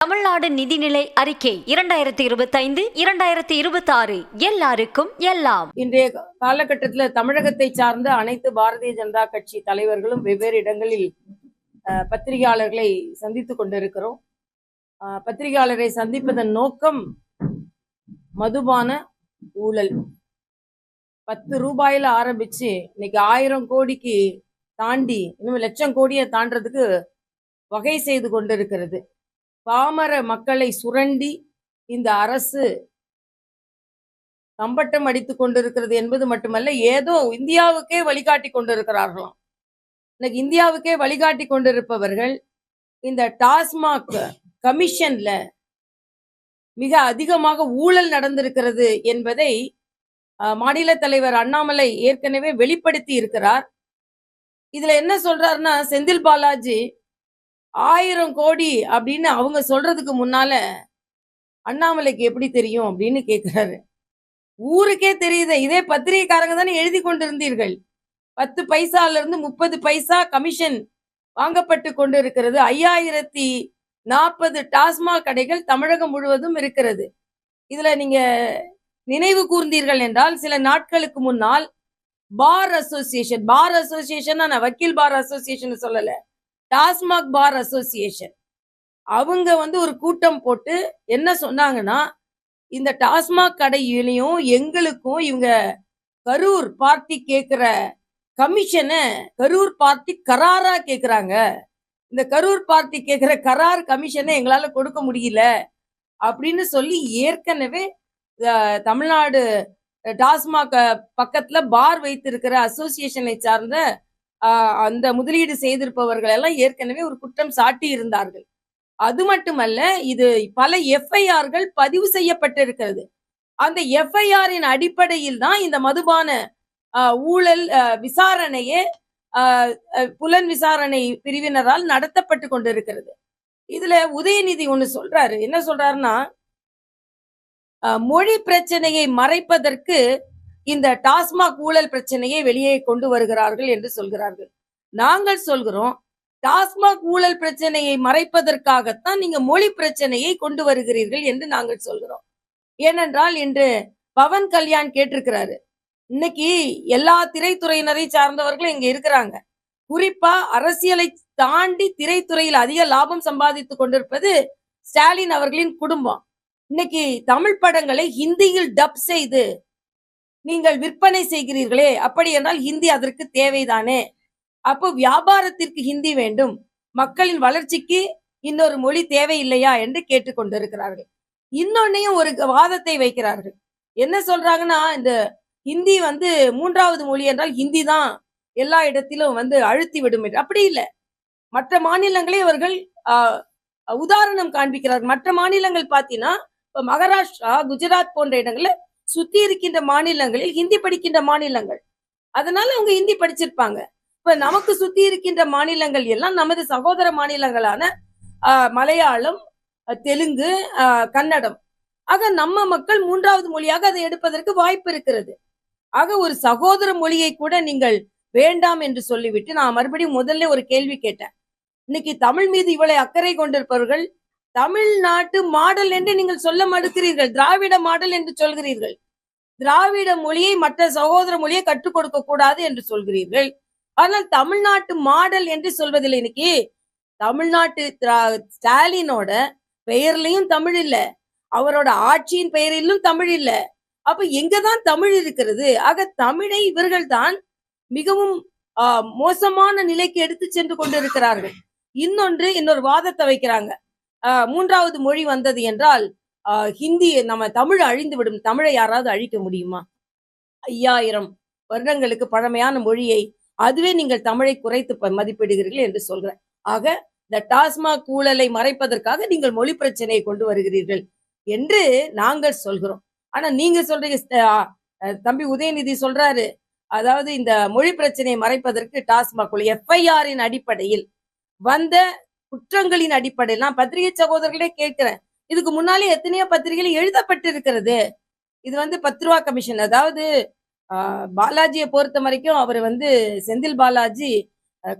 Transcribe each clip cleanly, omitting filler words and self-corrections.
தமிழ்நாடு நிதிநிலை அறிக்கை 2025-2026 எல்லாருக்கும் எல்லாம். இன்றைய காலகட்டத்தில் தமிழகத்தை சார்ந்த அனைத்து பாரதிய ஜனதா கட்சி தலைவர்களும் வெவ்வேறு இடங்களில் பத்திரிகையாளர்களை சந்தித்துக் கொண்டிருக்கிறோம். பத்திரிகையாளரை சந்திப்பதன் நோக்கம் மதுபான ஊழல். 10 ரூபாயில ஆரம்பிச்சு இன்னைக்கு 1000 கோடிக்கு தாண்டி இன்னும் லட்சம் கோடியை தாண்டறதுக்கு வகை செய்து கொண்டிருக்கிறது. பாமர மக்களை சுரண்டி இந்த அரசு கம்பட்டம் அடித்துக் கொண்டிருக்கிறது என்பது மட்டுமல்ல, ஏதோ இந்தியாவுக்கே வழிகாட்டி கொண்டிருக்கிறார்களாம். இன்னைக்கு இந்தியாவுக்கே வழிகாட்டி கொண்டிருப்பவர்கள் இந்த டாஸ்மாக் கமிஷன்ல மிக அதிகமாக ஊழல் நடந்திருக்கிறது என்பதை மாநில தலைவர் அண்ணாமலை ஏற்கனவே வெளிப்படுத்தி இருக்கிறார். இதுல என்ன சொல்றாருன்னா, செந்தில் பாலாஜி 1000 கோடி அப்படின்னு அவங்க சொல்றதுக்கு முன்னால அண்ணாமலைக்கு எப்படி தெரியும் அப்படின்னு கேட்கிறாரு. ஊருக்கே தெரியுது, இதே பத்திரிகைக்காரங்க தானே எழுதி கொண்டிருந்தீர்கள். 10 பைசால இருந்து 30 பைசா கமிஷன் வாங்கப்பட்டு கொண்டு இருக்கிறது. 5040 டாஸ்மாக் கடைகள் தமிழகம் முழுவதும் இருக்கிறது. இதுல நீங்க நினைவு கூர்ந்தீர்கள் என்றால், சில நாட்களுக்கு முன்னால் பார் அசோசியேஷன் நான் வக்கீல் பார் அசோசியேஷன் சொல்லல, டாஸ்மாக் பார் அசோசியேஷன் அவங்க ஒரு கூட்டம் போட்டு என்ன சொன்னாங்கன்னா, இந்த டாஸ்மாக் கடையிலையும் எங்களுக்கும் இவங்க கரூர் பார்ட்டி கேட்கிற கமிஷனை கரூர் பார்ட்டி கராரா கேட்கிறாங்க. இந்த கரூர் பார்ட்டி கேட்கிற கரார் கமிஷனை எங்களால கொடுக்க முடியல அப்படின்னு சொல்லி ஏற்கனவே தமிழ்நாடு டாஸ்மாக் பக்கத்துல பார் வைத்திருக்கிற அசோசியேஷனை சார்ந்த அந்த முதலீடு செய்திருப்பவர்கள் எல்லாம் ஏற்கனவே ஒரு குற்றம் சாட்டி இருந்தார்கள். அது மட்டுமல்ல, இது பல எஃப்ஐஆர்கள் பதிவு செய்யப்பட்டிருக்கிறது. அந்த எஃப்ஐஆரின் அடிப்படையில் தான் இந்த மதுபான ஊழல் விசாரணையே புலன் விசாரணை பிரிவினரால் நடத்தப்பட்டு கொண்டிருக்கிறது. இதுல உதயநிதி ஒண்ணு சொல்றாரு. என்ன சொல்றாருன்னா, மொழி பிரச்சனையை மறைப்பதற்கு இந்த டாஸ்மாக் ஊழல் பிரச்சனையை வெளியே கொண்டு வருகிறார்கள் என்று சொல்கிறார்கள். நாங்கள் சொல்கிறோம், டாஸ்மாக் ஊழல் பிரச்சனையை மறைப்பதற்காகத்தான் நீங்க மொழி பிரச்சனையை கொண்டு வருகிறீர்கள் என்று நாங்கள் சொல்கிறோம். ஏனென்றால் இன்று பவன் கல்யாண் கேட்டிருக்கிறாரு. இன்னைக்கு எல்லா திரைத்துறையினரை சார்ந்தவர்களும் இங்க இருக்கிறாங்க. குறிப்பா அரசியலை தாண்டி திரைத்துறையில் அதிக லாபம் சம்பாதித்துக் கொண்டிருப்பது ஸ்டாலின் அவர்களின் குடும்பம். இன்னைக்கு தமிழ் படங்களை ஹிந்தியில் டப் செய்து நீங்கள் விற்பனை செய்கிறீர்களே, அப்படி என்றால் ஹிந்தி அதற்கு தேவைதானே? அப்போ வியாபாரத்திற்கு ஹிந்தி வேண்டும், மக்களின் வளர்ச்சிக்கு இன்னொரு மொழி தேவையில்லையா என்று கேட்டுக்கொண்டிருக்கிறார்கள். இன்னொன்னையும் ஒரு வாதத்தை வைக்கிறார்கள். என்ன சொல்றாங்கன்னா, இந்த ஹிந்தி 3வது மொழி என்றால் ஹிந்தி தான் எல்லா இடத்திலும் அழுத்தி விடும். அப்படி இல்லை. மற்ற மாநிலங்களே அவர்கள் உதாரணம் காண்பிக்கிறார்கள். மற்ற மாநிலங்கள் பார்த்தீங்கன்னா, இப்ப மகாராஷ்டிரா, குஜராத் போன்ற இடங்கள்ல சுத்தி இருக்கின்ற மாநிலங்களில் ஹிந்தி படிக்கின்ற மாநிலங்கள், அதனால அவங்க ஹிந்தி படிச்சிருப்பாங்க. இப்ப நமக்கு சுத்தி இருக்கின்ற மாநிலங்கள் எல்லாம் நமது சகோதர மாநிலங்களான மலையாளம், தெலுங்கு, கன்னடம். ஆக நம்ம மக்கள் 3வது மொழியாக அதை எடுப்பதற்கு வாய்ப்பு இருக்கிறது. ஆக ஒரு சகோதர மொழியை கூட நீங்கள் வேண்டாம் என்று சொல்லிவிட்டு, நான் மறுபடியும் முதல்ல ஒரு கேள்வி கேட்டேன். இன்னைக்கு தமிழ் மீது இவ்வளவு அக்கறை கொண்டிருப்பவர்கள் தமிழ்நாட்டு மாடல் என்று நீங்கள் சொல்ல மறுக்கிறீர்கள். திராவிட மாடல் என்று சொல்கிறீர்கள். திராவிட மொழியை மற்ற சகோதர மொழியை கற்றுக் கொடுக்க கூடாது என்று சொல்கிறீர்கள். ஆனால் தமிழ்நாட்டு மாடல் என்று சொல்வதில்லை. இன்னைக்கு தமிழ்நாட்டு ஸ்டாலினோட பெயர்லையும் தமிழ் இல்ல, அவரோட ஆட்சியின் பெயரிலும் தமிழ் இல்ல. அப்ப எங்கதான் தமிழ் இருக்கிறது? ஆக தமிழை இவர்கள் தான் மிகவும் மோசமான நிலைக்கு எடுத்து சென்று கொண்டிருக்கிறார்கள். இன்னொரு வாதத்தை வைக்கிறாங்க. 3வது மொழி வந்தது என்றால் ஹிந்தி நம்ம தமிழ் அழிந்து விடும். தமிழை யாராவது அழிக்க முடியுமா? 5000 வருடங்களுக்கு பழமையான மொழியை அதுவே நீங்கள் தமிழை குறைத்து மதிப்பிடுகிறீர்கள் என்று சொல்கிறேன். ஆக இந்த டாஸ்மாக் ஊழலை மறைப்பதற்காக நீங்கள் மொழி பிரச்சனையை கொண்டு வருகிறீர்கள் என்று நாங்கள் சொல்கிறோம். ஆனா நீங்க சொல்றீங்க, தம்பி உதயநிதி சொல்றாரு, அதாவது இந்த மொழி பிரச்சனையை மறைப்பதற்கு டாஸ்மாக் எஃப்ஐஆரின் அடிப்படையில் வந்த குற்றங்களின் அடிப்படையில் நான் பத்திரிகை சகோதரர்களே கேட்கிறேன். இதுக்கு முன்னாலே எத்தனையோ பத்திரிகைகள் எழுதப்பட்டிருக்கிறது. இது 10 ரூபா கமிஷன். அதாவது பாலாஜியை பொறுத்த வரைக்கும் அவர் செந்தில் பாலாஜி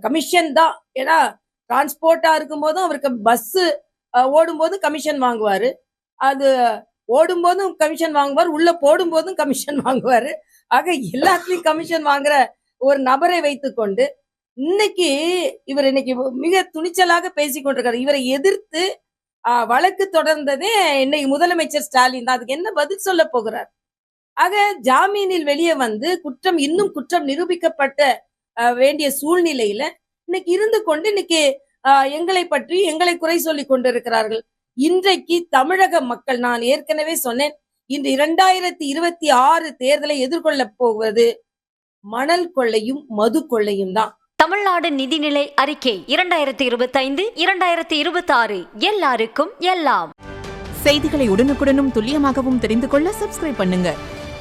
கமிஷன் தான். ஏன்னா டிரான்ஸ்போர்ட்டா இருக்கும் போதும் அவருக்கு பஸ் ஓடும்போது கமிஷன் வாங்குவாரு. அது ஓடும்போதும் கமிஷன் வாங்குவார், உள்ள போடும்போதும் கமிஷன் வாங்குவாரு. ஆக எல்லாத்துலயும் கமிஷன் வாங்குற ஒரு நபரை வைத்துக்கொண்டு இன்னைக்கு மிக துணிச்சலாக பேசிக் கொண்டிருக்காரு. இவரை எதிர்த்து வழக்கு தொடர்ந்ததே இன்னைக்கு முதலமைச்சர் ஸ்டாலின் தான். அதுக்கு என்ன பதில் சொல்ல போகிறார்? ஆக ஜாமீனில் வெளியே வந்து இன்னும் குற்றம் நிரூபிக்கப்பட்ட வேண்டிய சூழ்நிலையில இன்னைக்கு இருந்து கொண்டு எங்களை பற்றி எங்களை குறை சொல்லிக் கொண்டிருக்கிறார்கள். இன்றைக்கு தமிழக மக்கள், நான் ஏற்கனவே சொன்னேன், இன்று 2026 தேர்தலை எதிர்கொள்ள போவது மணல் கொள்ளையும் மது கொள்ளையும் தான். தமிழ்நாடு நிதிநிலை அறிக்கை 2025-2026 எல்லாருக்கும் எல்லாம். செய்திகளை உடனுக்குடனும் துல்லியமாகவும் தெரிந்து கொள்ள சப்ஸ்கிரைப் பண்ணுங்க.